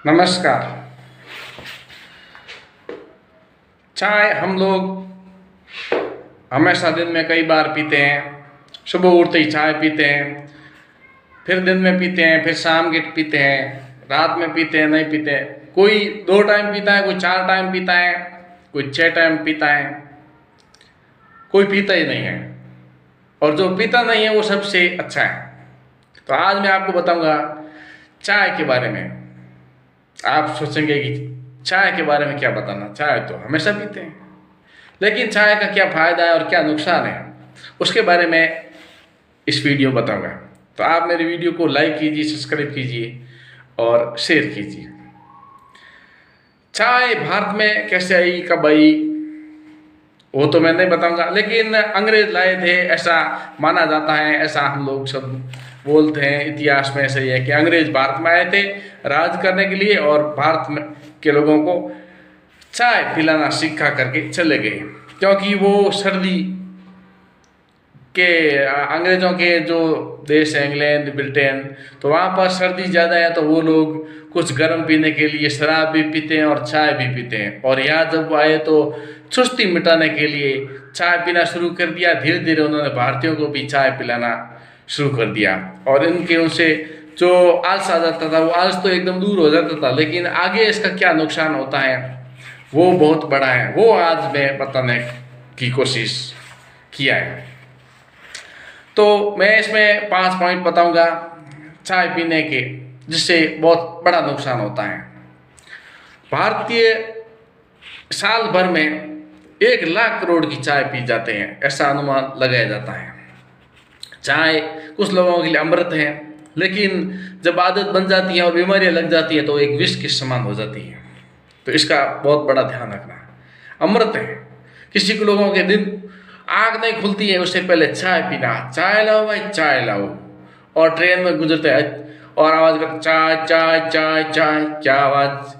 नमस्कार। चाय हम लोग हमेशा दिन में कई बार पीते हैं। सुबह उठते ही चाय पीते हैं, फिर दिन में पीते हैं, फिर शाम के पीते हैं, रात में पीते हैं, नहीं पीते हैं। कोई 2 टाइम पीता है, कोई 4 टाइम पीता है, कोई 6 टाइम पीता है, कोई पीता ही नहीं है। और जो पीता नहीं है वो सबसे अच्छा है। तो आज मैं आपको बताऊंगा चाय के बारे में। आप सोचेंगे कि चाय के बारे में क्या बताना, चाय तो हमेशा पीते हैं, लेकिन चाय का क्या फ़ायदा है और क्या नुकसान है, उसके बारे में इस वीडियो में बताऊंगा। तो आप मेरे वीडियो को लाइक कीजिए, सब्सक्राइब कीजिए और शेयर कीजिए। चाय भारत में कैसे आई, कब आई, वो तो मैं नहीं बताऊंगा, लेकिन अंग्रेज लाए थे ऐसा माना जाता है। ऐसा हम लोग सब बोलते हैं, इतिहास में ऐसा ही है कि अंग्रेज भारत में आए थे राज करने के लिए और भारत में के लोगों को चाय पिलाना सिखा करके चले गए। क्योंकि वो सर्दी के अंग्रेज़ों के जो देश है इंग्लैंड, ब्रिटेन, तो वहाँ पर सर्दी ज़्यादा है, तो वो लोग कुछ गर्म पीने के लिए शराब भी पीते हैं और चाय भी पीते हैं। और यहाँ जब वो आए तो सुस्ती मिटाने के लिए चाय पीना शुरू कर दिया। धीरे धीरे उन्होंने भारतीयों को भी चाय पिलाना शुरू कर दिया और उनसे जो आलस आ जाता था वो आलस तो एकदम दूर हो जाता था। लेकिन आगे इसका क्या नुकसान होता है वो बहुत बड़ा है, वो आज मैं बताने की कोशिश किया है। तो मैं इसमें 5 पॉइंट बताऊंगा चाय पीने के, जिससे बहुत बड़ा नुकसान होता है। भारतीय साल भर में 1 लाख करोड़ की चाय पी जाते हैं, ऐसा अनुमान लगाया जाता है। चाय कुछ लोगों के लिए अमृत है, लेकिन जब आदत बन जाती है और बीमारियां लग जाती है तो एक विष के समान हो जाती है। तो इसका बहुत बड़ा ध्यान रखना। अमृत है, किसी को लोगों के दिन आँख नहीं खुलती है उससे पहले चाय पीना, चाय लाओ भाई चाय लाओ। और ट्रेन में गुजरते हैं और आवाज़ कर चाय चाय चाय चाय, क्या आवाज़।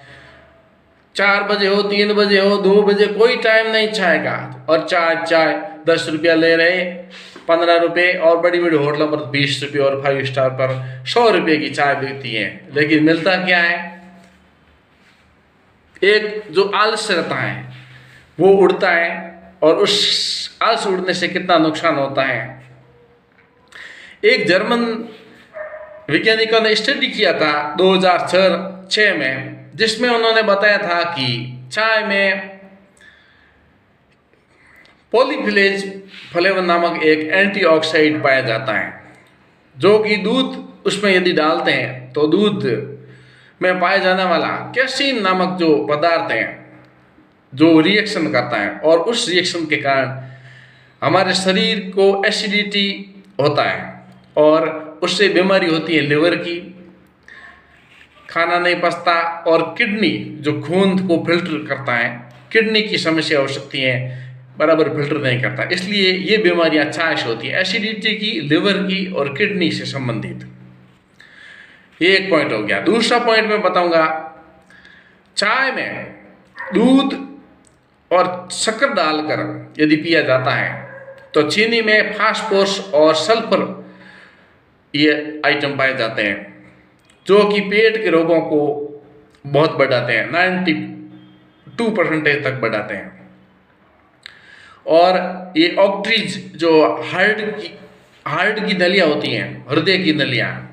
4 बजे हो, 3 बजे हो, 2 बजे, कोई टाइम नहीं चाय का। और चाय चाय 10 रुपया ले रहे, 15 रुपये, और बड़ी बड़ी होटलों पर 20 रुपये और 5 स्टार पर 100 रुपये की चाय बिकती है। लेकिन मिलता क्या है? एक जो आलस रहता है वो उड़ता है, और उस आलस उड़ने से कितना नुकसान होता है। एक जर्मन वैज्ञानिकों ने स्टडी किया था 2006 में, जिसमें उन्होंने बताया था कि चाय में पॉलीफिलेज फ्लेवन नामक एक एंटीऑक्सीडेंट पाया जाता है, जो कि दूध उसमें यदि डालते हैं तो दूध में पाए जाने वाला कैसीन नामक जो पदार्थ है जो रिएक्शन करता है, और उस रिएक्शन के कारण हमारे शरीर को एसिडिटी होता है और उससे बीमारी होती है लिवर की, खाना नहीं पचता, और किडनी जो खून को फिल्टर करता है, किडनी की समस्या हो सकती है, बराबर फिल्टर नहीं करता। इसलिए ये बीमारियां चाय से होती हैं, एसिडिटी की, लिवर की और किडनी से संबंधित। ये एक पॉइंट हो गया। दूसरा पॉइंट मैं बताऊंगा, चाय में दूध और शक्कर डालकर यदि पिया जाता है तो चीनी में फास्फोरस और सल्फर ये आइटम पाए जाते हैं, जो कि पेट के रोगों को बहुत बढ़ाते हैं, 92% तक बढ़ाते हैं। और ये ऑक्ट्रीज जो हार्ट की नलियाँ होती हैं, हृदय की नलियाँ,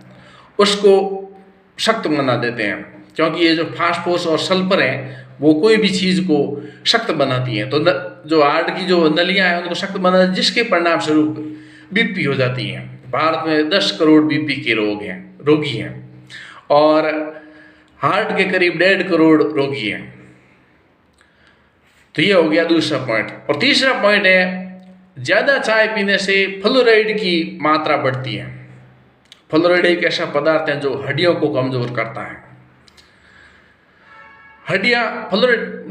उसको सख्त बना देते हैं, क्योंकि ये जो फास्फोरस और सल्फर है वो कोई भी चीज़ को सख्त बनाती है। तो जो हार्ट की जो नलियाँ हैं उनको सख्त बनाती है, जिसके परिणाम स्वरूप बीपी हो जाती है। भारत में 10 करोड़ बीपी के रोगी हैं और हार्ट के करीब 1.5 करोड़ रोगी हैं। तो ये हो गया दूसरा पॉइंट। और तीसरा पॉइंट है, ज़्यादा चाय पीने से फ्लोराइड की मात्रा बढ़ती है। फ्लोराइड एक ऐसा पदार्थ है जो हड्डियों को कमज़ोर करता है। हड्डियाँ फ्लोराइड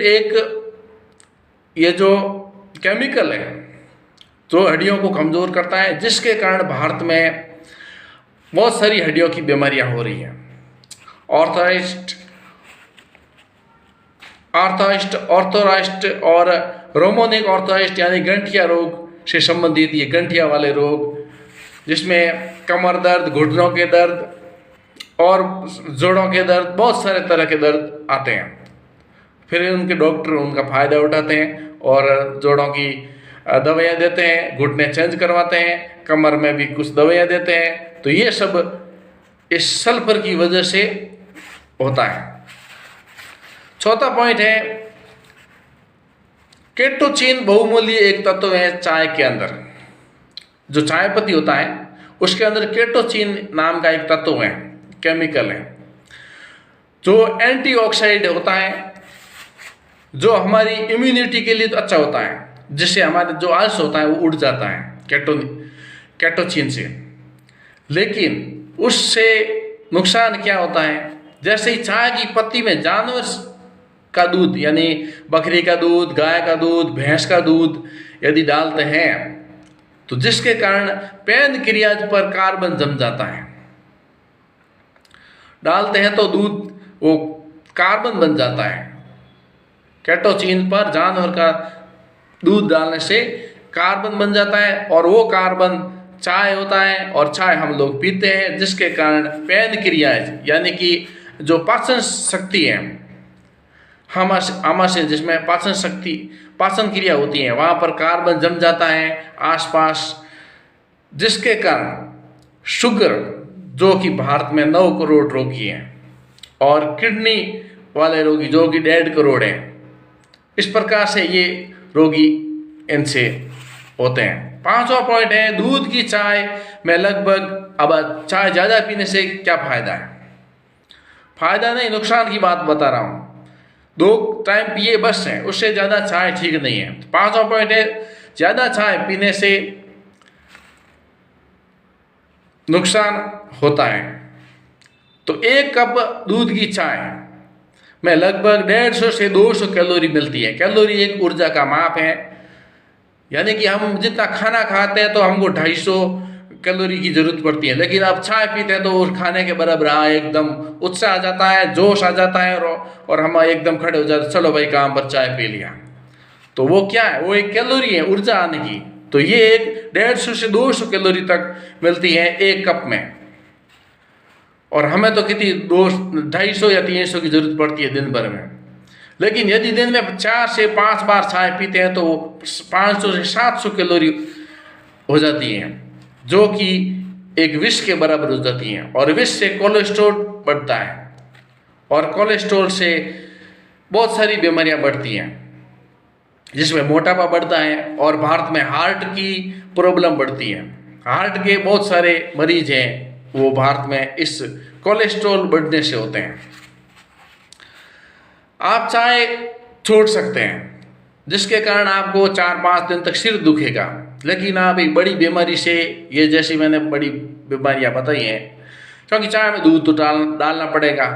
एक ये जो केमिकल है जो हड्डियों को कमज़ोर करता है, जिसके कारण भारत में बहुत सारी हड्डियों की बीमारियां हो रही हैं। ऑर्थराइस्ट और रोमोनिक ऑर्थराइस्ट यानी गंठिया रोग से संबंधित ये गंठिया वाले रोग, जिसमें कमर दर्द, घुटनों के दर्द और जोड़ों के दर्द, बहुत सारे तरह के दर्द आते हैं। फिर उनके डॉक्टर उनका फ़ायदा उठाते हैं और जोड़ों की दवाइयाँ देते हैं, घुटने चेंज करवाते हैं, कमर में भी कुछ दवाइयाँ देते हैं। तो ये सब इस सल्फर की वजह से होता है। चौथा पॉइंट है, केटोचिन बहुमूल्य एक तत्व है चाय के अंदर। जो चाय पत्ती होता है उसके अंदर केटोचिन नाम का एक तत्व है, केमिकल है, जो एंटीऑक्सीडेंट होता है, जो हमारी इम्यूनिटी के लिए तो अच्छा होता है, जिससे हमारे जो आलस होता है वो उड़ जाता है केटोचिन से। लेकिन उससे नुकसान क्या होता है, जैसे ही चाय की पत्ती में जानवर का दूध यानी बकरी का दूध, गाय का दूध, भैंस का दूध यदि डालते हैं तो जिसके कारण पेन क्रिया पर कार्बन जम जाता है। डालते हैं तो दूध वो कार्बन बन जाता है। केटोचिन पर जानवर का दूध डालने से कार्बन बन जाता है और वो कार्बन चाय होता है और चाय हम लोग पीते हैं, जिसके कारण पेन क्रिया यानी कि जो पाचन शक्ति है आमाशय जिसमें पाचन क्रिया होती है, वहाँ पर कार्बन जम जाता है आसपास, जिसके कारण शुगर, जो कि भारत में 9 करोड़ रोगी हैं, और किडनी वाले रोगी जो कि 1.5 करोड़ हैं, इस प्रकार से ये रोगी इनसे होते हैं। 5वां पॉइंट है, दूध की चाय में लगभग, अब चाय ज़्यादा पीने से क्या फ़ायदा है? फ़ायदा नहीं, नुकसान की बात बता रहा हूँ। 2 टाइम पिए बस है, उससे ज़्यादा चाय ठीक नहीं है। 5वां पॉइंट है, ज़्यादा चाय पीने से नुकसान होता है। तो 1 कप दूध की चाय में लगभग 150 से 200 कैलोरी मिलती है। कैलोरी एक ऊर्जा का माप है, यानी कि हम जितना खाना खाते हैं तो हमको 250 कैलोरी की जरूरत पड़ती है, लेकिन आप चाय पीते हैं तो उस खाने के बराबर एकदम उत्साह आ जाता है, जोश आ जाता है और हम एकदम खड़े हो जाते, चलो भाई काम पर चाय पी लिया। तो वो क्या है, वो एक कैलोरी है, ऊर्जा आने की। तो ये एक 150 से 200 कैलोरी तक मिलती है 1 कप में, और हमें तो कितनी 250 या 300 की जरूरत पड़ती है दिन भर में। लेकिन यदि दिन में 4 से 5 बार चाय पीते हैं तो 500 से 700 कैलोरी हो जाती है, जो कि एक विष के बराबर हो जाती हैं। और विष से कोलेस्ट्रॉल बढ़ता है, और कोलेस्ट्रॉल से बहुत सारी बीमारियां बढ़ती हैं, जिसमें मोटापा बढ़ता है, और भारत में हार्ट की प्रॉब्लम बढ़ती है। हार्ट के बहुत सारे मरीज हैं, वो भारत में इस कोलेस्ट्रॉल बढ़ने से होते हैं। आप चाय छोड़ सकते हैं, जिसके कारण आपको 4-5 दिन तक सिर दुखेगा, लेकिन आप एक बड़ी बीमारी से, ये जैसी मैंने बड़ी बीमारियां बताई हैं, क्योंकि चाय में दूध तो डालना पड़ेगा,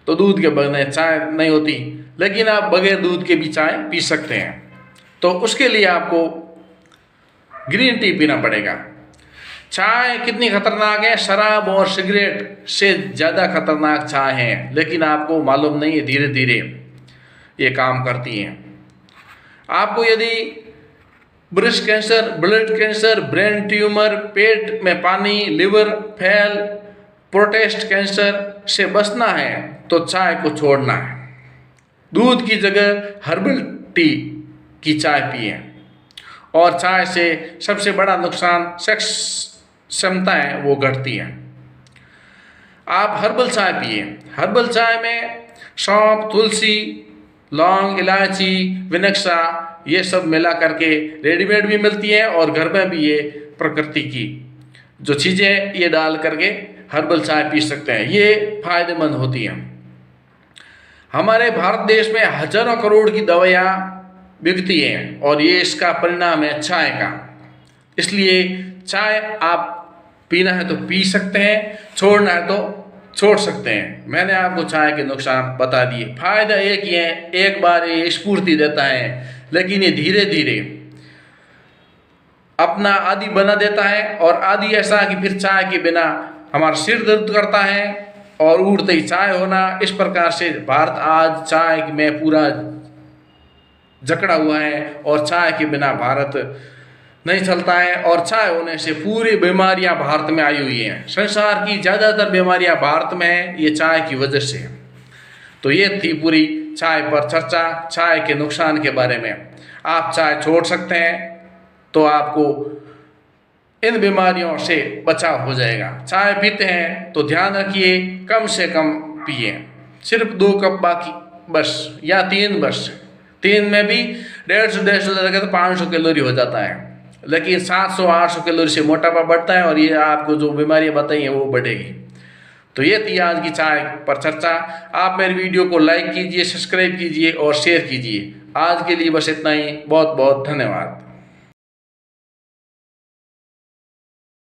तो दूध के बगैर चाय नहीं होती, लेकिन आप बगैर दूध के भी चाय पी सकते हैं। तो उसके लिए आपको ग्रीन टी पीना पड़ेगा। चाय कितनी खतरनाक है, शराब और सिगरेट से ज़्यादा खतरनाक चाय है, लेकिन आपको मालूम नहीं है, धीरे धीरे ये काम करती हैं। आपको यदि breast cancer, blood cancer, brain tumour, पेट में पानी, लिवर फेल, प्रोस्टेट कैंसर से बचना है तो चाय को छोड़ना है। दूध की जगह हर्बल टी की चाय पिए। और चाय से सबसे बड़ा नुकसान सेक्स क्षमता है वो घटती है। आप हर्बल चाय पिए। हर्बल चाय में सौंफ, तुलसी, लौंग, इलायची, विनक्सा ये सब मिला करके रेडीमेड भी मिलती है, और घर में भी ये प्रकृति की जो चीज़ें ये डाल करके हर्बल चाय पी सकते हैं, ये फायदेमंद होती हैं। हमारे भारत देश में हजारों करोड़ की दवाइयाँ बिकती हैं, और ये इसका परिणाम है चाय का। इसलिए चाय आप पीना है तो पी सकते हैं, छोड़ना है तो छोड़ सकते हैं। मैंने आपको चाय के नुकसान बता दिए। फायदा एक ही है, एक बार ये स्फूर्ति देता है, लेकिन ये धीरे धीरे अपना आदि बना देता है, और आदि ऐसा कि फिर चाय के बिना हमारा सिर दर्द करता है और उठते ही चाय होना। इस प्रकार से भारत आज चाय में पूरा जकड़ा हुआ है, और चाय के बिना भारत नहीं चलता है, और चाय होने से पूरी बीमारियां भारत में आई हुई हैं। संसार की ज़्यादातर बीमारियां भारत में हैं, ये चाय की वजह से है। तो ये थी पूरी चाय पर चर्चा, चाय के नुकसान के बारे में। आप चाय छोड़ सकते हैं तो आपको इन बीमारियों से बचाव हो जाएगा। चाय पीते हैं तो ध्यान रखिए कम से कम पिए, सिर्फ 2 कप बाकी बस, या 3 बस। 3 में भी 150-150 लगे तो 500 कैलोरी हो जाता है, लेकिन 700-800 कैलोरी से मोटापा बढ़ता है और ये आपको जो बीमारियां बताई हैं वो बढ़ेगी। तो ये थी आज की चाय पर चर्चा। आप मेरी वीडियो को लाइक कीजिए, सब्सक्राइब कीजिए और शेयर कीजिए। आज के लिए बस इतना ही। बहुत बहुत धन्यवाद।